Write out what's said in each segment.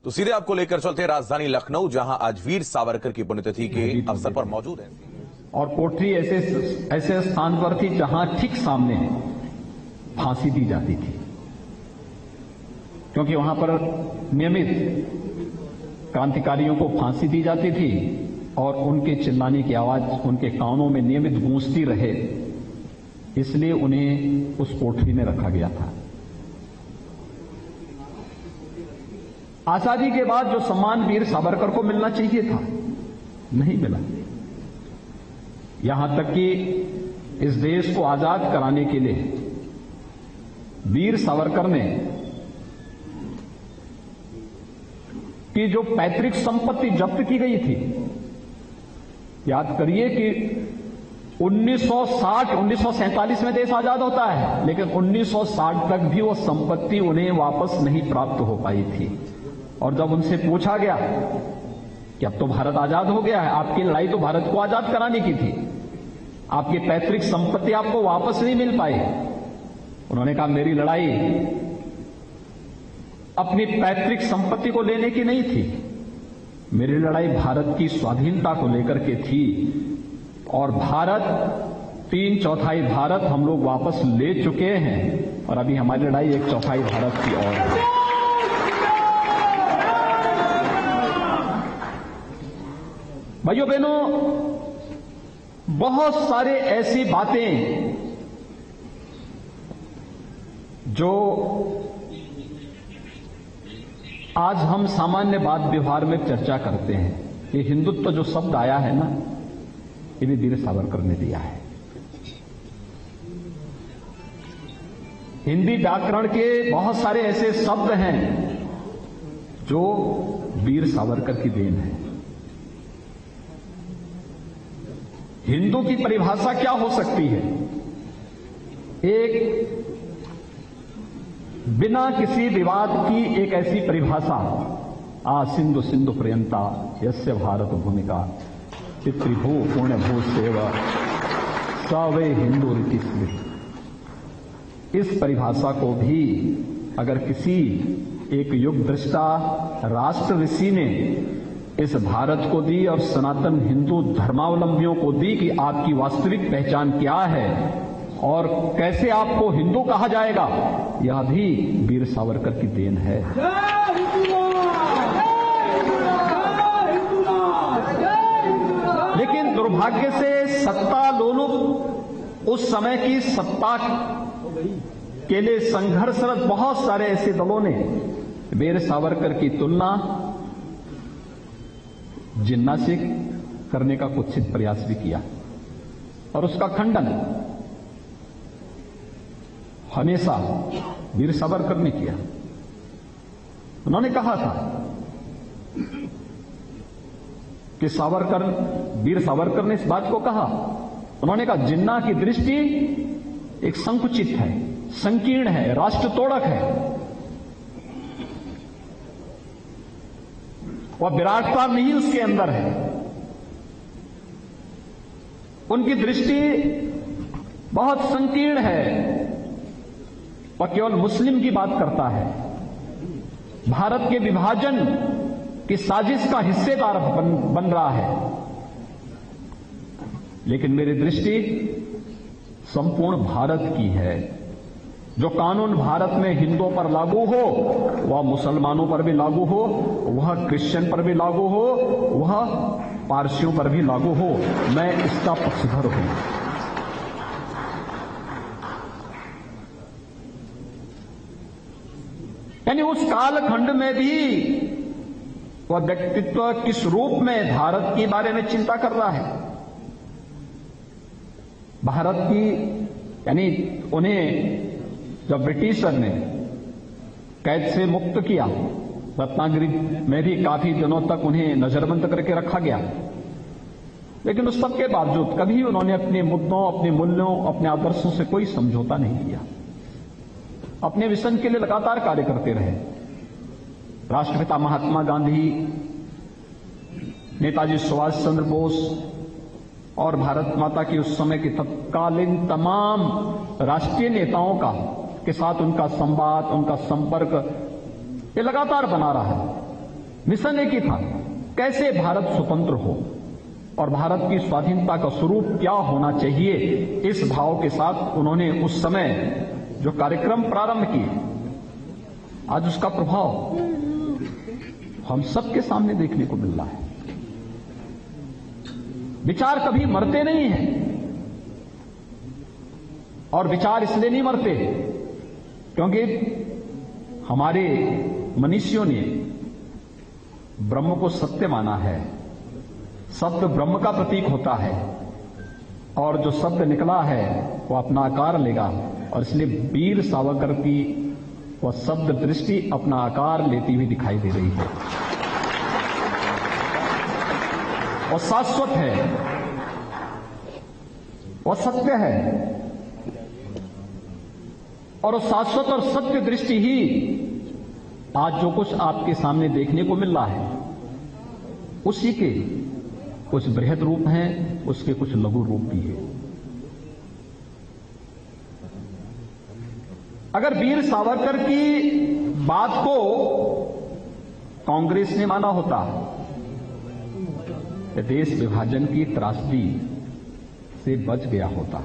तो सीधे आपको लेकर चलते हैं राजधानी लखनऊ, जहां आज वीर सावरकर की पुण्यतिथि के अवसर पर मौजूद हैं। और कोठरी ऐसे स्थान पर थी जहां ठीक सामने फांसी दी जाती थी, क्योंकि वहां पर नियमित क्रांतिकारियों को फांसी दी जाती थी और उनके चिल्लाने की आवाज उनके कानों में नियमित गूंजती रहे, इसलिए उन्हें उस कोठरी में रखा गया था। आजादी के बाद जो सम्मान वीर सावरकर को मिलना चाहिए था, नहीं मिला। यहां तक कि इस देश को आजाद कराने के लिए वीर सावरकर ने कि जो पैतृक संपत्ति जब्त की गई थी, याद करिए कि 1947 में देश आजाद होता है, लेकिन 1960 तक भी वो संपत्ति उन्हें वापस नहीं प्राप्त हो पाई थी। और जब उनसे पूछा गया कि अब तो भारत आजाद हो गया है, आपकी लड़ाई तो भारत को आजाद कराने की थी, आपकी पैतृक संपत्ति आपको वापस नहीं मिल पाई, उन्होंने कहा मेरी लड़ाई अपनी पैतृक संपत्ति को लेने की नहीं थी, मेरी लड़ाई भारत की स्वाधीनता को लेकर के थी। और भारत 3/4 भारत हम लोग वापस ले चुके हैं और अभी हमारी लड़ाई 1/4 भारत की और है। भाइयों बहनों, बहुत सारे ऐसी बातें जो आज हम सामान्य बात व्यवहार में चर्चा करते हैं, ये हिंदुत्व जो शब्द आया है ना, ये भी वीर सावरकर ने दिया है। हिंदी व्याकरण के बहुत सारे ऐसे शब्द हैं जो वीर सावरकर की देन है। हिंदू की परिभाषा क्या हो सकती है? एक बिना किसी विवाद की एक ऐसी परिभाषा, सिंधु सिंधु पर्यंता यस्य भारत भूमिका पितृभू पुण्य भू सेव सवे हिंदू रीति स्मृति। इस परिभाषा को भी अगर किसी एक युग दृष्टा राष्ट्र ऋषि ने इस भारत को दी और सनातन हिंदू धर्मावलंबियों को दी कि आपकी वास्तविक पहचान क्या है और कैसे आपको हिंदू कहा जाएगा, यह भी वीर सावरकर की देन है। लेकिन दुर्भाग्य से सत्ता लोलुप उस समय की सत्ता के लिए संघर्षरत बहुत सारे ऐसे दलों ने वीर सावरकर की तुलना जिन्ना से करने का कुत्सित प्रयास भी किया और उसका खंडन हमेशा वीर सावरकर ने किया। उन्होंने कहा था कि वीर सावरकर ने इस बात को कहा, उन्होंने कहा जिन्ना की दृष्टि एक संकुचित है, संकीर्ण है, राष्ट्र तोड़क है, वह विराटता नहीं उसके अंदर है। उनकी दृष्टि बहुत संकीर्ण है, वह केवल मुस्लिम की बात करता है, भारत के विभाजन की साजिश का हिस्सेदार बन रहा है। लेकिन मेरी दृष्टि संपूर्ण भारत की है। जो कानून भारत में हिंदुओं पर लागू हो वह मुसलमानों पर भी लागू हो, वह क्रिश्चियन पर भी लागू हो, वह पारसियों पर भी लागू हो, मैं इसका पक्षधर हूं। यानी उस कालखंड में भी वह व्यक्तित्व किस रूप में भारत के बारे में चिंता कर रहा है, भारत की, यानी उन्हें जब ब्रिटिशर ने कैद से मुक्त किया, रत्नागिरी में भी काफी दिनों तक उन्हें नजरबंद करके रखा गया, लेकिन उस सब के बावजूद कभी उन्होंने अपने मुद्दों, अपने मूल्यों, अपने आदर्शों से कोई समझौता नहीं किया। अपने विजन के लिए लगातार कार्य करते रहे। राष्ट्रपिता महात्मा गांधी, नेताजी सुभाष चंद्र बोस और भारत माता की उस समय की तत्कालीन तमाम राष्ट्रीय नेताओं के साथ उनका संवाद, उनका संपर्क ये लगातार बना रहा है। मिशन एक ही था, कैसे भारत स्वतंत्र हो और भारत की स्वाधीनता का स्वरूप क्या होना चाहिए। इस भाव के साथ उन्होंने उस समय जो कार्यक्रम प्रारंभ किए, आज उसका प्रभाव हम सबके सामने देखने को मिल रहा है। विचार कभी मरते नहीं हैं, और विचार इसलिए नहीं मरते क्योंकि हमारे मनीषियों ने ब्रह्म को सत्य माना है। शब्द ब्रह्म का प्रतीक होता है और जो शब्द निकला है वो अपना आकार लेगा, और इसलिए वीर सावरकर की वह शब्द दृष्टि अपना आकार लेती हुई दिखाई दे रही है और शाश्वत है, वह सत्य है, और वो शाश्वत और सत्य दृष्टि ही आज जो कुछ आपके सामने देखने को मिल रहा है उसी के कुछ बृहद रूप हैं, उसके कुछ लघु रूप भी हैं। अगर वीर सावरकर की बात को कांग्रेस ने माना होता तो देश विभाजन की त्रासदी से बच गया होता।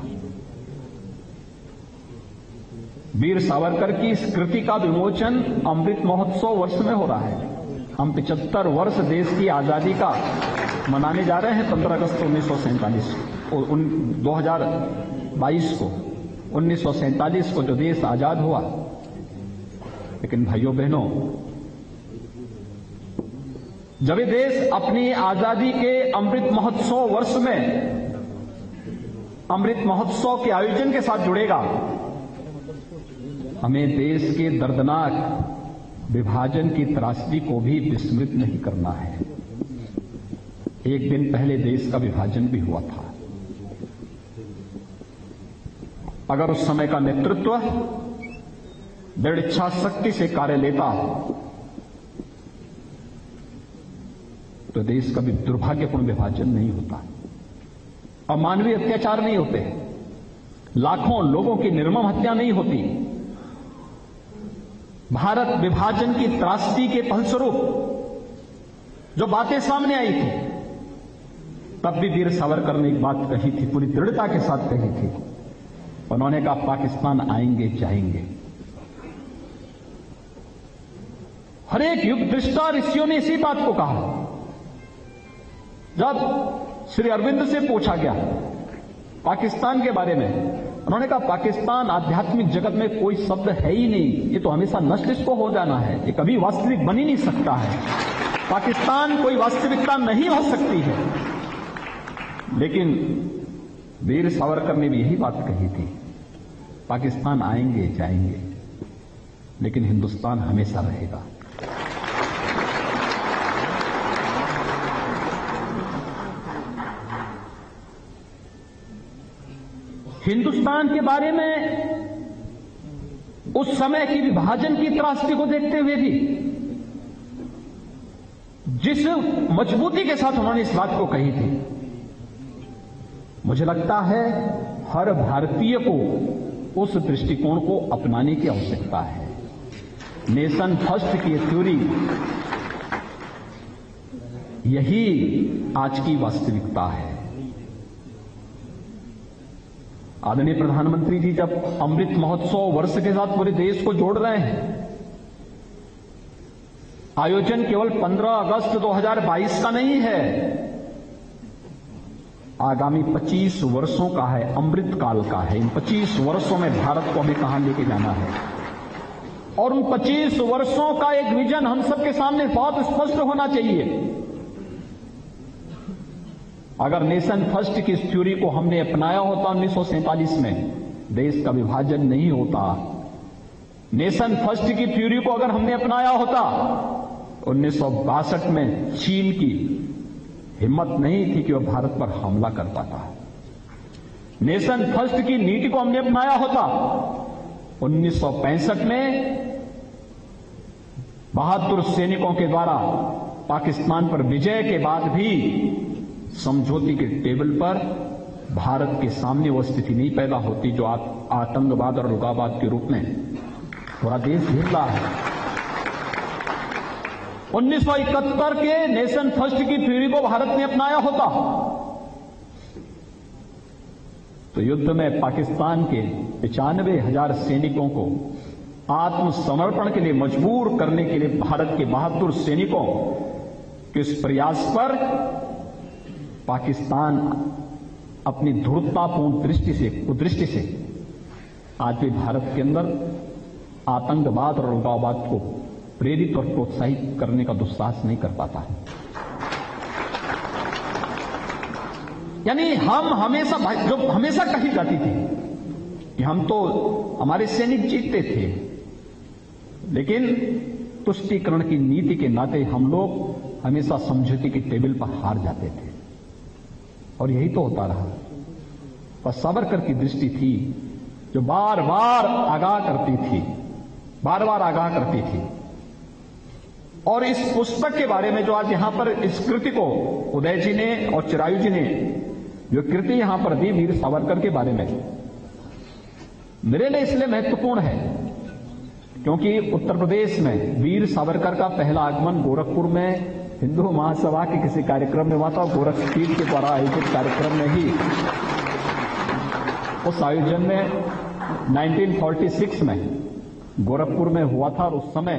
वीर सावरकर की इस कृति का विमोचन अमृत महोत्सव वर्ष में हो रहा है। हम 75 वर्ष देश की आजादी का मनाने जा रहे हैं 15 अगस्त 1947 को, 2022 को, 1947 को जो देश आजाद हुआ। लेकिन भाइयों बहनों, जब ये देश अपनी आजादी के अमृत महोत्सव वर्ष में अमृत महोत्सव के आयोजन के साथ जुड़ेगा, हमें देश के दर्दनाक विभाजन की त्रासदी को भी विस्मृत नहीं करना है। एक दिन पहले देश का विभाजन भी हुआ था। अगर उस समय का नेतृत्व दृढ़ इच्छा शक्ति से कार्य लेता तो देश का भी दुर्भाग्यपूर्ण विभाजन नहीं होता, अमानवीय अत्याचार नहीं होते, लाखों लोगों की निर्मम हत्या नहीं होती। भारत विभाजन की त्रासदी के फलस्वरूप जो बातें सामने आई थी, तब भी वीर सावरकर ने एक बात कही थी, पूरी दृढ़ता के साथ कही थी। उन्होंने कहा पाकिस्तान आएंगे जाएंगे। हर एक युग दृष्टा ऋषियों ने इसी बात को कहा। जब श्री अरविंद से पूछा गया पाकिस्तान के बारे में, उन्होंने कहा पाकिस्तान आध्यात्मिक जगत में कोई शब्द है ही नहीं, ये तो हमेशा नष्ट इसको हो जाना है, ये कभी वास्तविक बन ही नहीं सकता है, पाकिस्तान कोई वास्तविकता नहीं हो सकती है। लेकिन वीर सावरकर ने भी यही बात कही थी, पाकिस्तान आएंगे जाएंगे लेकिन हिंदुस्तान हमेशा रहेगा। हिंदुस्तान के बारे में उस समय की विभाजन की त्रासदी को देखते हुए भी जिस मजबूती के साथ उन्होंने इस बात को कही थी, मुझे लगता है हर भारतीय को उस दृष्टिकोण को अपनाने की आवश्यकता है। नेशन फर्स्ट की थ्योरी यही आज की वास्तविकता है। आदरणीय प्रधानमंत्री जी जब अमृत महोत्सव वर्ष के साथ पूरे देश को जोड़ रहे हैं, आयोजन केवल 15 अगस्त 2022 का नहीं है, आगामी 25 वर्षों का है, अमृत काल का है। इन 25 वर्षों में भारत को हमें कहां लेके जाना है, और उन 25 वर्षों का एक विजन हम सबके सामने बहुत स्पष्ट होना चाहिए। अगर नेशन फर्स्ट की इस थ्योरी को हमने अपनाया होता 1947 में, देश का विभाजन नहीं होता। नेशन फर्स्ट की थ्योरी को अगर हमने अपनाया होता 1962 में, चीन की हिम्मत नहीं थी कि वह भारत पर हमला कर पाता। नेशन फर्स्ट की नीति को हमने अपनाया होता 1965 में, बहादुर सैनिकों के द्वारा पाकिस्तान पर विजय के बाद भी समझौते के टेबल पर भारत के सामने वो स्थिति नहीं पैदा होती जो आतंकवाद और उग्रवाद के रूप में पूरा देश झेल रहा है। 1971 के नेशन फर्स्ट की थ्योरी को भारत ने अपनाया होता तो युद्ध में पाकिस्तान के 95,000 सैनिकों को आत्मसमर्पण के लिए मजबूर करने के लिए भारत के बहादुर सैनिकों के इस प्रयास पर पाकिस्तान अपनी धूर्ततापूर्ण कुदृष्टि से आज भी भारत के अंदर आतंकवाद और अलगाववाद को प्रेरित और प्रोत्साहित करने का दुस्साहस नहीं कर पाता है। यानी हम हमेशा कही जाती थी कि हम तो हमारे सैनिक जीतते थे, लेकिन तुष्टीकरण की नीति के नाते हम लोग हमेशा समझौते की टेबल पर हार जाते थे और यही तो होता रहा। पर सावरकर की दृष्टि थी जो बार बार आगाह करती थी और इस पुस्तक के बारे में जो आज यहां पर इस कृति को उदय जी ने और चिरायु जी ने जो कृति यहां पर दी वीर सावरकर के बारे में, मेरे लिए इसलिए महत्वपूर्ण है क्योंकि उत्तर प्रदेश में वीर सावरकर का पहला आगमन गोरखपुर में हिंदू महासभा के किसी कार्यक्रम में हुआ था। गोरखपीठ के द्वारा आयोजित कार्यक्रम में ही उस आयोजन में 1946 में गोरखपुर में हुआ था और उस समय